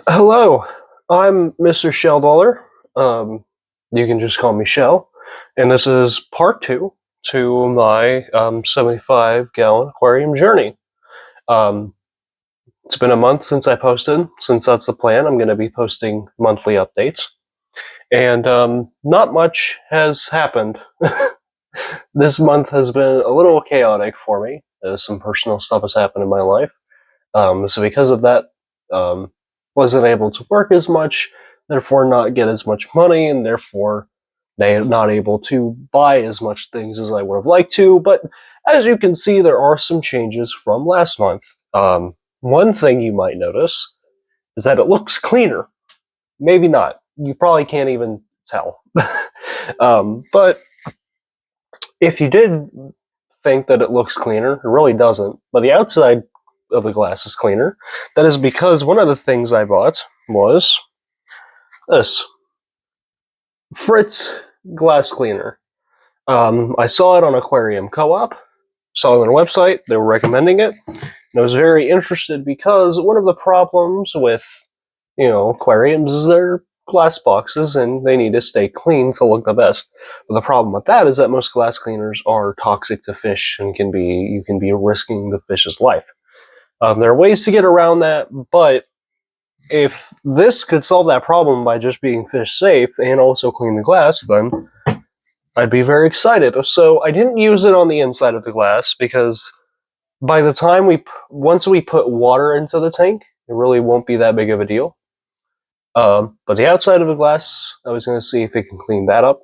Hello, I'm Mr. Shell Dollar. You can just call me Shell, and this is part two to my 75-gallon aquarium journey. Um, it's been a month since I posted. Since that's the plan, I'm going to be posting monthly updates, and not much has happened. This month has been a little chaotic for me. Some personal stuff has happened in my life. So because of that, um, wasn't able to work as much, therefore not get as much money, and therefore not able to buy as much things as I would have liked to. But as you can see, there are some changes from last month. One thing you might notice is that it looks cleaner. Maybe not. You probably can't even tell. But if you did think that it looks cleaner, it really doesn't. But the outside of the glass is cleaner. That is because one of the things I bought was this Fritz glass cleaner. I saw it on Aquarium Co-op, saw it on their website, they were recommending it, and I was very interested because one of the problems with, aquariums is they're glass boxes and they need to stay clean to look the best. But the problem with that is that most glass cleaners are toxic to fish and you can be risking the fish's life. There are ways to get around that, but if this could solve that problem by just being fish safe and also clean the glass, then I'd be very excited. So I didn't use it on the inside of the glass because by the time once we put water into the tank, it really won't be that big of a deal. But the outside of the glass, I was going to see if it can clean that up.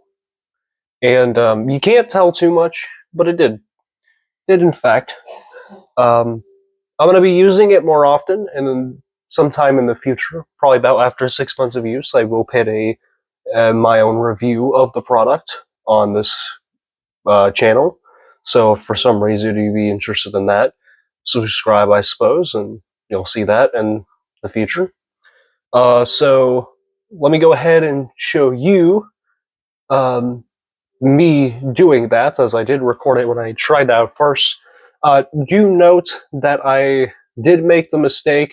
And you can't tell too much, but it did. It did, in fact. Um, I'm going to be using it more often, and then sometime in the future, probably about after 6 months of use, I will put my own review of the product on this channel. So if for some reason you'd be interested in that, subscribe, I suppose, and you'll see that in the future. So let me go ahead and show you um, me doing that, as I did record it when I tried that out first. Do note that I did make the mistake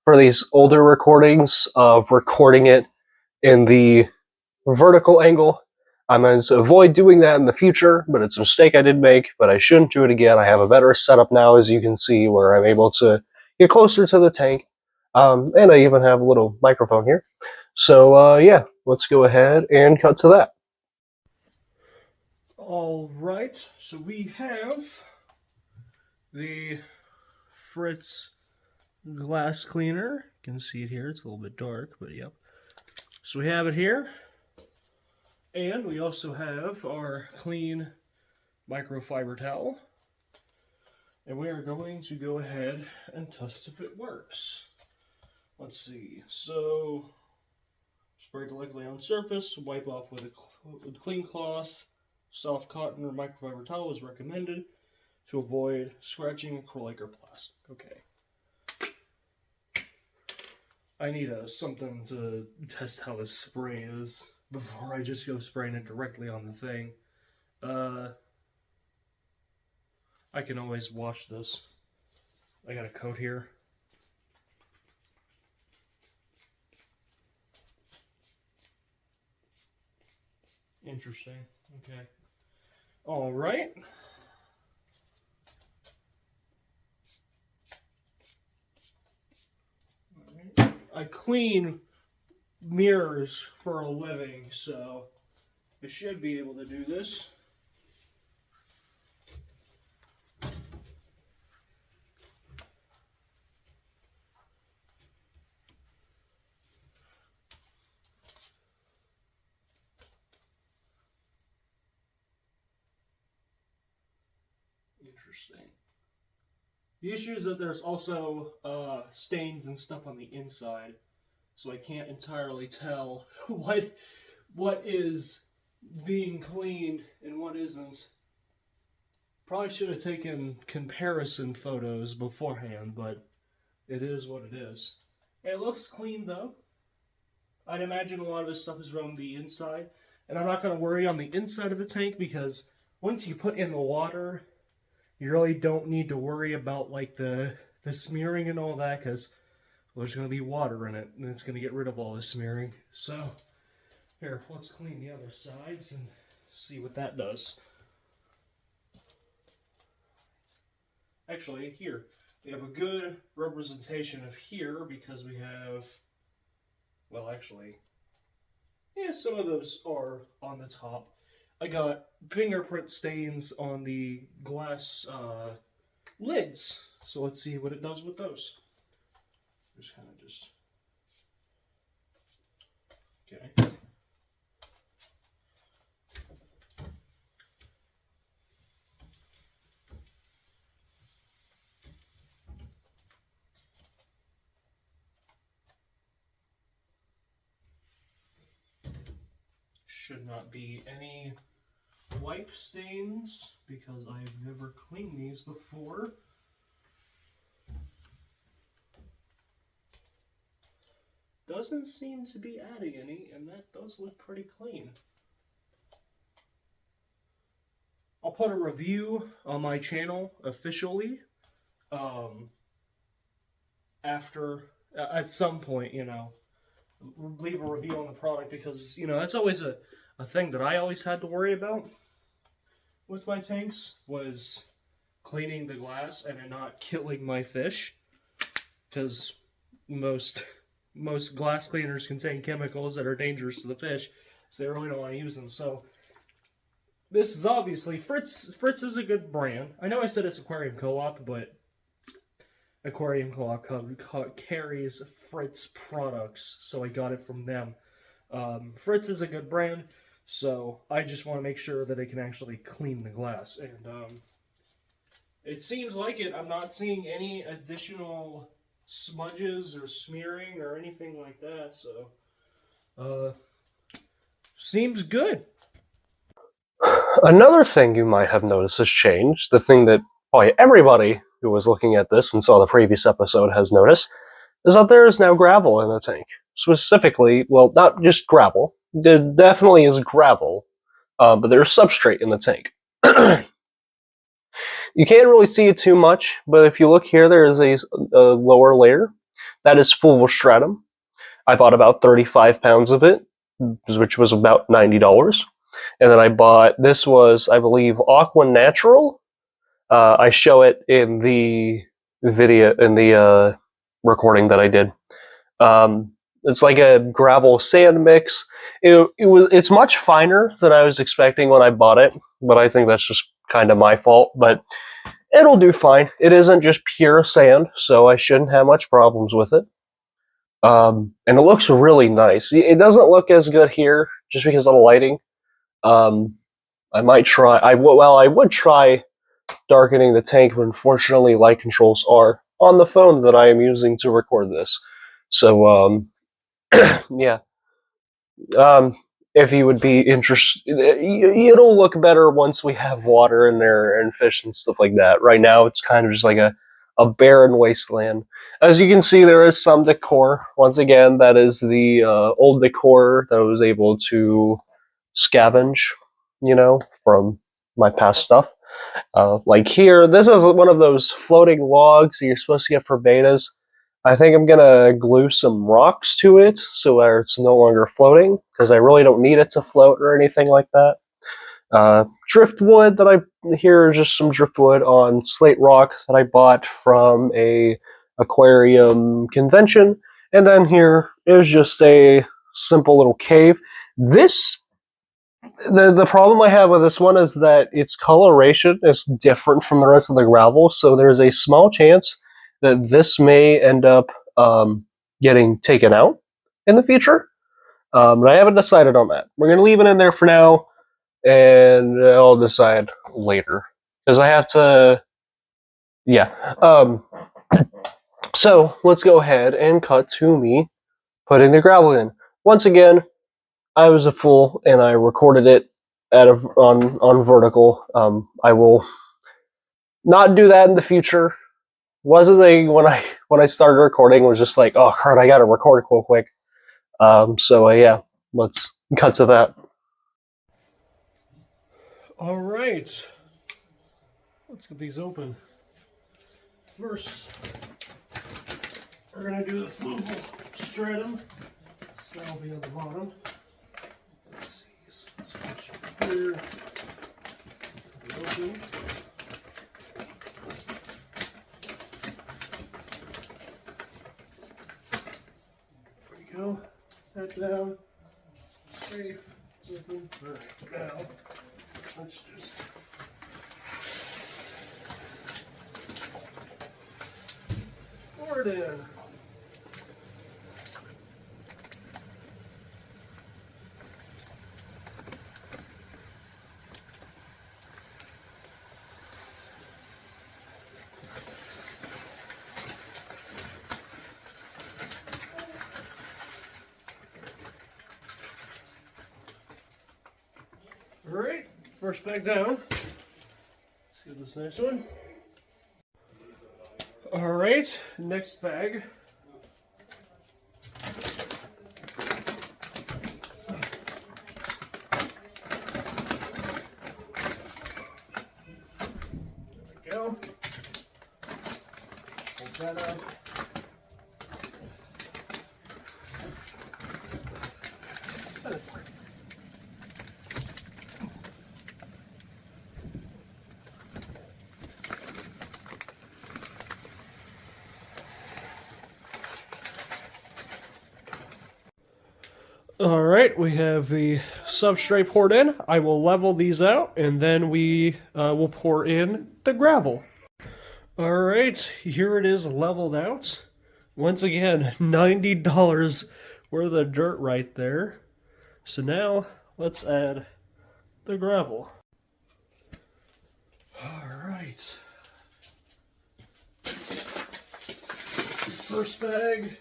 for these older recordings of recording it in the vertical angle. I'm going to avoid doing that in the future, but it's a mistake I did make, but I shouldn't do it again. I have a better setup now, as you can see, where I'm able to get closer to the tank. And I even have a little microphone here. So, yeah, let's go ahead and cut to that. All right, so we have the Fritz glass cleaner. You can see it here. It's a little bit dark, but yep. So we have it here. And we also have our clean microfiber towel. And we are going to go ahead and test if it works. Let's see. So, spray directly on surface, wipe off with a clean cloth. Soft cotton or microfiber towel is recommended to avoid scratching acrylic or plastic. Okay. I need something to test how this spray is before I just go spraying it directly on the thing. I can always wash this. I got a coat here. Interesting. Okay. All right. I clean mirrors for a living, so I should be able to do this. Interesting. The issue is that there's also stains and stuff on the inside, so I can't entirely tell what is being cleaned and what isn't. Probably should have taken comparison photos beforehand, but it is what it is. It looks clean though. I'd imagine a lot of this stuff is around the inside, and I'm not going to worry on the inside of the tank because once you put in the water, you really don't need to worry about like the smearing and all that, because there's going to be water in it, and it's going to get rid of all the smearing. So, here, let's clean the other sides and see what that does. Actually, here, we have a good representation of here because we have, well, actually, yeah, some of those are on the top. I got fingerprint stains on the glass lids, so let's see what it does with those. Just kind of just, okay. Should not be any wipe stains because I've never cleaned these before. Doesn't seem to be adding any, and that does look pretty clean. I'll put a review on my channel officially after, at some point, you know, leave a review on the product because, you know, that's always a thing that I always had to worry about with my tanks was cleaning the glass and it not killing my fish because most glass cleaners contain chemicals that are dangerous to the fish, so they really don't want to use them. So this is obviously Fritz. Fritz is a good brand. I know I said it's Aquarium Co-op, but Aquarium Co-op carries Fritz products, so I got it from them. Fritz is a good brand, so I just want to make sure that it can actually clean the glass. And it seems like it. I'm not seeing any additional smudges or smearing or anything like that, so seems good. Another thing you might have noticed has changed, the thing that probably everybody who was looking at this and saw the previous episode has noticed, is that there is now gravel in the tank. Specifically, well, not just gravel, there definitely is gravel, but there's substrate in the tank. You can't really see it too much, but if you look here, there is a lower layer. That is full stratum. I bought about 35 pounds of it, which was about $90. And then I bought, this was, I believe, Aqua Natural. I show it in the video, in the recording that I did. It's like a gravel sand mix. It's much finer than I was expecting when I bought it, but I think that's just kind of my fault. But it'll do fine. It isn't just pure sand, so I shouldn't have much problems with it. And it looks really nice. It doesn't look as good here just because of the lighting. I might try. I would try darkening the tank, but unfortunately, light controls are on the phone that I am using to record this. So, yeah. If you would be interested, it'll look better once we have water in there and fish and stuff like that. Right now, it's kind of just like a barren wasteland. As you can see, there is some decor. Once again, that is the old decor that I was able to scavenge, you know, from my past stuff. Like here, this is one of those floating logs that you're supposed to get for betas. I think I'm gonna glue some rocks to it so that it's no longer floating, because I really don't need it to float or anything like that. Driftwood that here is just some driftwood on slate rock that I bought from a aquarium convention. And then here is just a simple little cave. The problem I have with this one is that its coloration is different from the rest of the gravel, so there's a small chance that this may end up getting taken out in the future. But I haven't decided on that. We're going to leave it in there for now, and I'll decide later. Because I have to... Yeah. So, let's go ahead and cut to me putting the gravel in. Once again, I was a fool, and I recorded it on vertical. I will not do that in the future. Wasn't when I started recording, was just like, oh crap, I gotta record real quick. Yeah, let's cut to that. All right, let's get these open. First, We're going to do the fluval stratum. So that'll be on the bottom. Let's see. Let's push up here. Open. There we go. That down. Safe. It's open. Alright, now let's just pour it in. Alright, first bag down. Let's get this next one. Alright, next bag. There we go. Take that out. Alright, we have the substrate poured in. I will level these out, and then we will pour in the gravel. Alright, here it is leveled out. Once again, $90 worth of dirt right there. So now, let's add the gravel. Alright. First bag.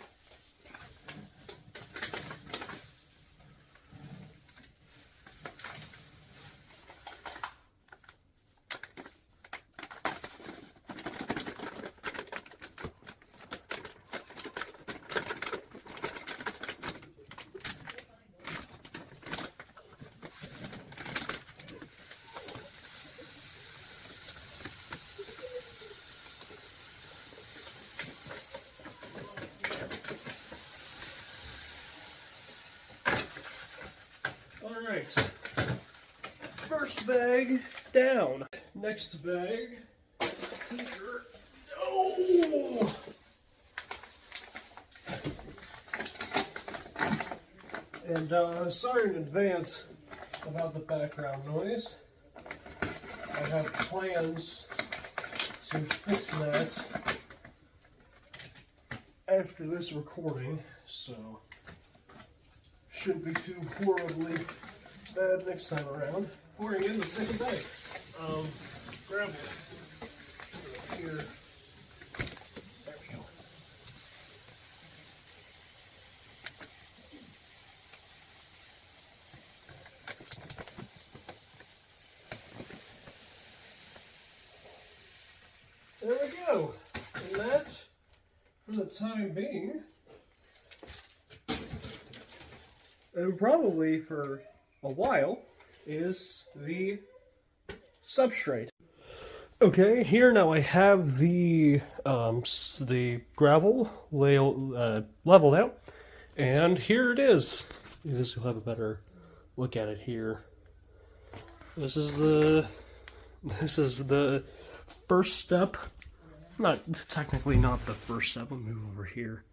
Alright, first bag down. Next bag here. Oh! And sorry in advance about the background noise. I have plans to fix that after this recording, so shouldn't be too horribly bad next time around. Pouring in the second bag of gravel here. There we go. There we go. And that, for the time being, and probably for a while, is the substrate. Okay, here now I have the gravel leveled out, and here it is. You'll have a better look at it here. This is the first step. Not technically not the first step. I'll move over here,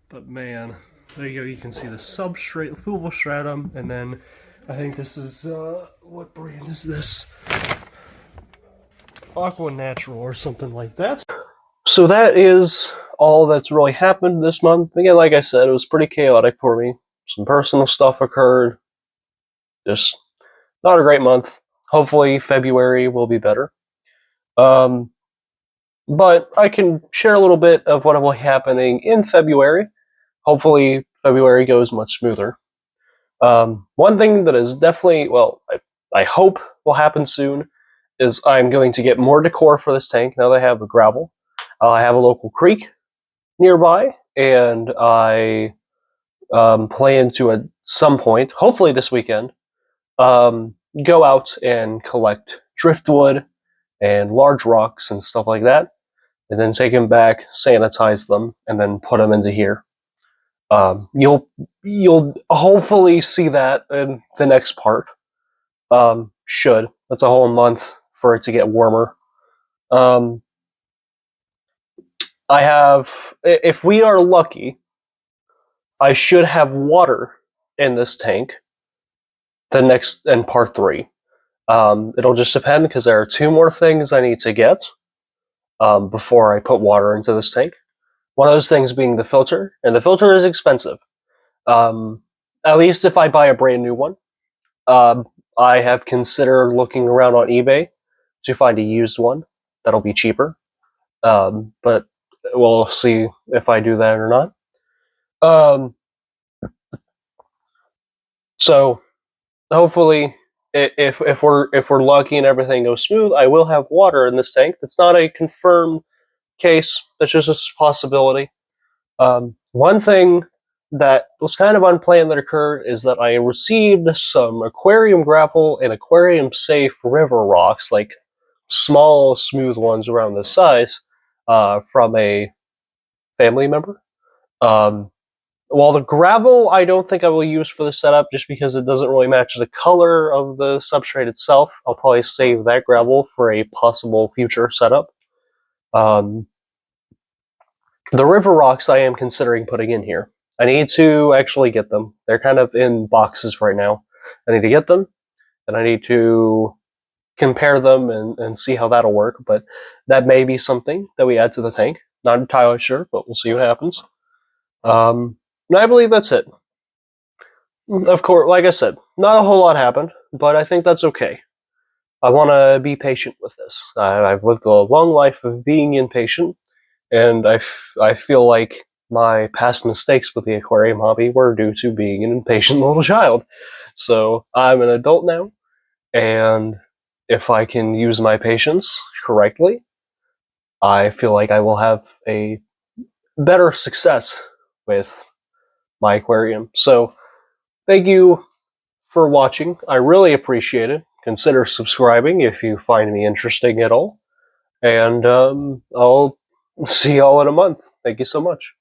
but man, there you go. You can see the substrate, fluval stratum, and then I think this is what brand is this? Aqua Natural or something like that. So that is all that's really happened this month. Again, like I said, it was pretty chaotic for me. Some personal stuff occurred. Just not a great month. Hopefully February will be better. But I can share a little bit of what will be happening in February. Hopefully February goes much smoother. One thing that is definitely, well, I hope will happen soon is I'm going to get more decor for this tank now that I have the gravel. I have a local creek nearby, and I plan to at some point, hopefully this weekend, go out and collect driftwood and large rocks and stuff like that. and then take them back, sanitize them, and then put them into here. You'll hopefully see that in the next part. Should. That's a whole month for it to get warmer. I have, if we are lucky, I should have water in this tank the next in part 3. It'll just depend because there are 2 more things I need to get before I put water into this tank. One of those things being the filter, and the filter is expensive. At least if I buy a brand new one. I have considered looking around on eBay to find a used one that'll be cheaper. But we'll see if I do that or not. So hopefully, if we're lucky and everything goes smooth, I will have water in this tank. That's not a confirmed case. That's just a possibility. One thing that was kind of unplanned that occurred is that I received some aquarium gravel and aquarium safe river rocks, like small, smooth ones around this size, from a family member. While the gravel I don't think I will use for the setup just because it doesn't really match the color of the substrate itself. I'll probably save that gravel for a possible future setup. The river rocks I am considering putting in here. I need to actually get them. They're kind of in boxes right now. I need to get them, and I need to compare them and see how that'll work, but that may be something that we add to the tank. Not entirely sure, but we'll see what happens. And I believe that's it. Of course, like I said, not a whole lot happened, but I think that's okay. I want to be patient with this. I've lived a long life of being impatient, and I feel like my past mistakes with the aquarium hobby were due to being an impatient little child. So I'm an adult now, and if I can use my patience correctly, I feel like I will have a better success with my aquarium. So thank you for watching. I really appreciate it. Consider subscribing if you find me interesting at all. And I'll see y'all in a month. Thank you so much.